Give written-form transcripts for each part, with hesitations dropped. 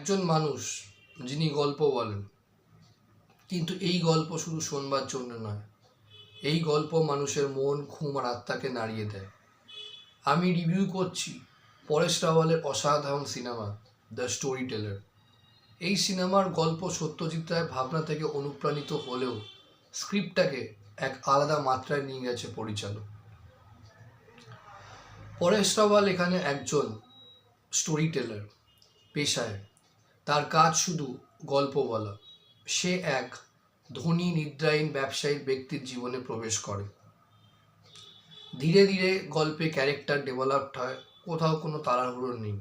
একজন মানুষ যিনি গল্প বলেন, কিন্তু এই গল্প শুধু শোনবার জন্য নয়, এই গল্প মানুষের মন, ঘুম আর আত্মাকে নাড়িয়ে দেয়। আমি রিভিউ করছি পরেশ রাওয়ালের অসাধারণ সিনেমা দ্য স্টোরি টেলার। এই সিনেমার গল্প সত্যজিৎ রায়ের ভাবনা থেকে অনুপ্রাণিত হলেও স্ক্রিপ্টটাকে এক আলাদা মাত্রায় নিয়ে গেছে পরিচালক। পরেশ রাওয়াল এখানে একজন স্টোরি টেলার পেশায়। তার কাজ শুধু গল্প বলা। সে এক ধনী নিদ্রাহীন ব্যবসায়ীর ব্যক্তির জীবনে প্রবেশ করে। ধীরে ধীরে গল্পে ক্যারেক্টার ডেভেলপড হয়, কোথাও কোনো তাড়াহুড়ো নেই।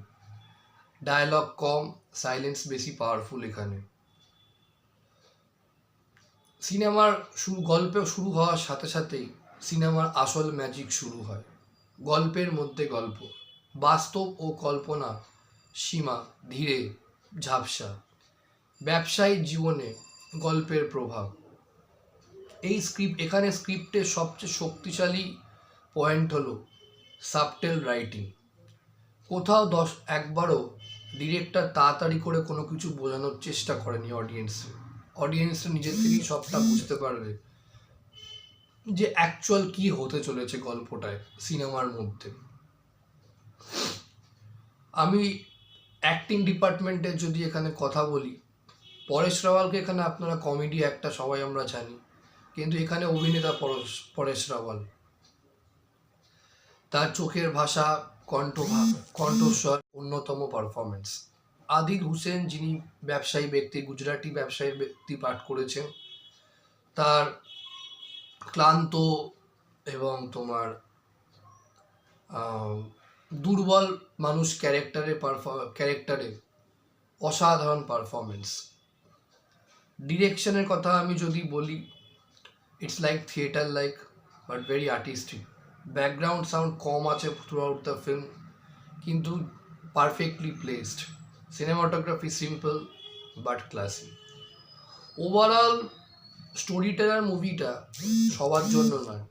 ডায়লগ কম, সাইলেন্স বেশি পাওয়ারফুল এখানে। সিনেমার গল্প শুরু হওয়ার সাথে সাথেই সিনেমার আসল ম্যাজিক শুরু হয়। গল্পের মধ্যে গল্প, বাস্তব ও কল্পনা সীমা ধীরে ঝাপসা। ব্যবসায়িক জীবনে গল্পের প্রভাব। এখানে স্ক্রিপ্টের সবচেয়ে শক্তিশালী পয়েন্ট হলো সাবটেল রাইটিং। কোথাও একবারও ডিরেক্টর তাড়াতাড়ি করে কোনো কিছু বোঝানোর চেষ্টা করেনি অডিয়েন্সরা নিজের থেকেই সবটা বুঝতে পারবে যে অ্যাকচুয়াল কি হতে চলেছে গল্পটায়, সিনেমার মধ্যে। আমি অ্যাক্টিং ডিপার্টমেন্টের যদি এখানে কথা বলি, পরেশ রাওয়ালকে এখানে আপনারা কমেডি একটা সবাই আমরা জানি, কিন্তু এখানে অভিনেতা পরেশ রাওয়াল। তার চোখের ভাষা, কণ্ঠস্বর অন্যতম পারফরমেন্স। আদিল হুসেন, যিনি গুজরাটি ব্যবসায়ী ব্যক্তি পাঠ করেছেন, তার ক্লান্ত এবং দুর্বল মানুষ ক্যারেক্টারে অসাধারণ পারফরমেন্স। ডিরেকশনের কথা আমি যদি বলি, it's like theatre like but very artistic. Background sound কম আছে থ্রু আউট দ্য ফিল্ম, কিন্তু perfectly placed. Cinematography simple but classy. Overall story teller মুভিটা সবার জন্য নয়।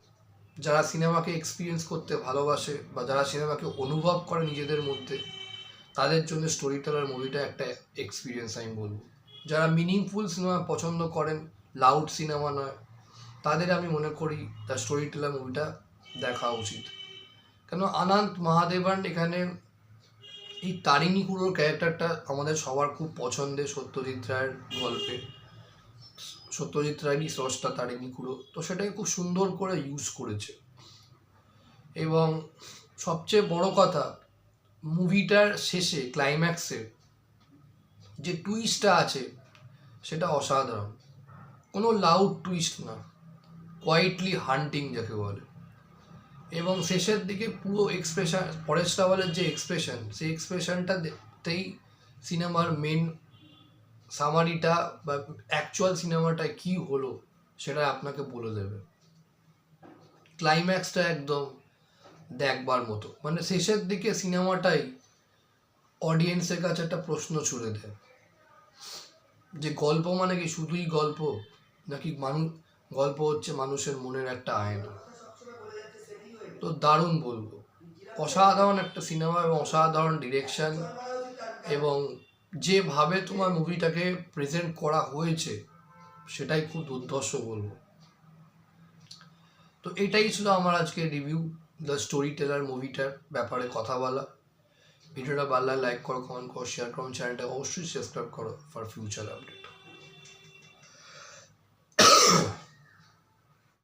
যারা সিনেমাকে এক্সপিরিয়েন্স করতে ভালোবাসে বা যারা সিনেমাকে অনুভব করে নিজেদের মধ্যে, তাদের জন্য স্টোরি টেলার মুভিটা একটা এক্সপিরিয়েন্স আমি বলবো। যারা মিনিংফুল সিনেমা পছন্দ করেন, লাউড সিনেমা নয়, তাদের আমি মনে করি দ্য স্টোরি টেলার মুভিটা দেখা উচিত। কেন আনন্ত মহাদেবন এখানে এই তারিণী খুড়োর ক্যারেক্টারটা আমাদের সবার খুব পছন্দের সত্যজিৎ রায়ের গল্পে। সত্যজিৎ রায়েরই স্রষ্টা তারিণী খুড়ো, তো সেটাকে খুব সুন্দর করে ইউজ করেছে। এবং সবচেয়ে বড় কথা, মুভিটার শেষে ক্লাইম্যাক্সে যে টুইস্টটা আছে সেটা অসাধারণ। কোনো লাউড টুইস্ট না, কোয়াইটলি হান্টিং যাকে বলে। এবং শেষের দিকে পুরো এক্সপ্রেশন, পরেশ রাওয়ালের যে সেই এক্সপ্রেশনটাতেই সিনেমার মেন সামারিটা বা অ্যাকচুয়াল সিনেমাটায় কী হলো সেটা আপনাকে বলে দেবে। ক্লাইম্যাক্সটা একদম দেখবার মতো, মানে শেষের দিকে সিনেমাটাই অডিয়েন্সের কাছে একটা প্রশ্ন ছুড়ে দেয় যে গল্প মানে কি শুধুই গল্প, নাকি গল্প হচ্ছে মানুষের মনের একটা আয়না। তো দারুণ বলবো, অসাধারণ একটা সিনেমা এবং অসাধারণ ডিরেকশন, এবং যেভাবে তোমার মুভিটাকে প্রেজেন্ট করা হয়েছে সেটাই খুব দুর্ধর্ষ বলবো। তো এটাই ছিল আমার আজকে রিভিউ দ্য স্টোরি টেলার মুভিটার ব্যাপারে কথা বলা। ভিডিওটা ভালো লাগলে লাইক করো, কমেন্ট করো, শেয়ার করো, চ্যানেলটা অবশ্যই সাবস্ক্রাইব করো ফর ফিউচার আপডেট।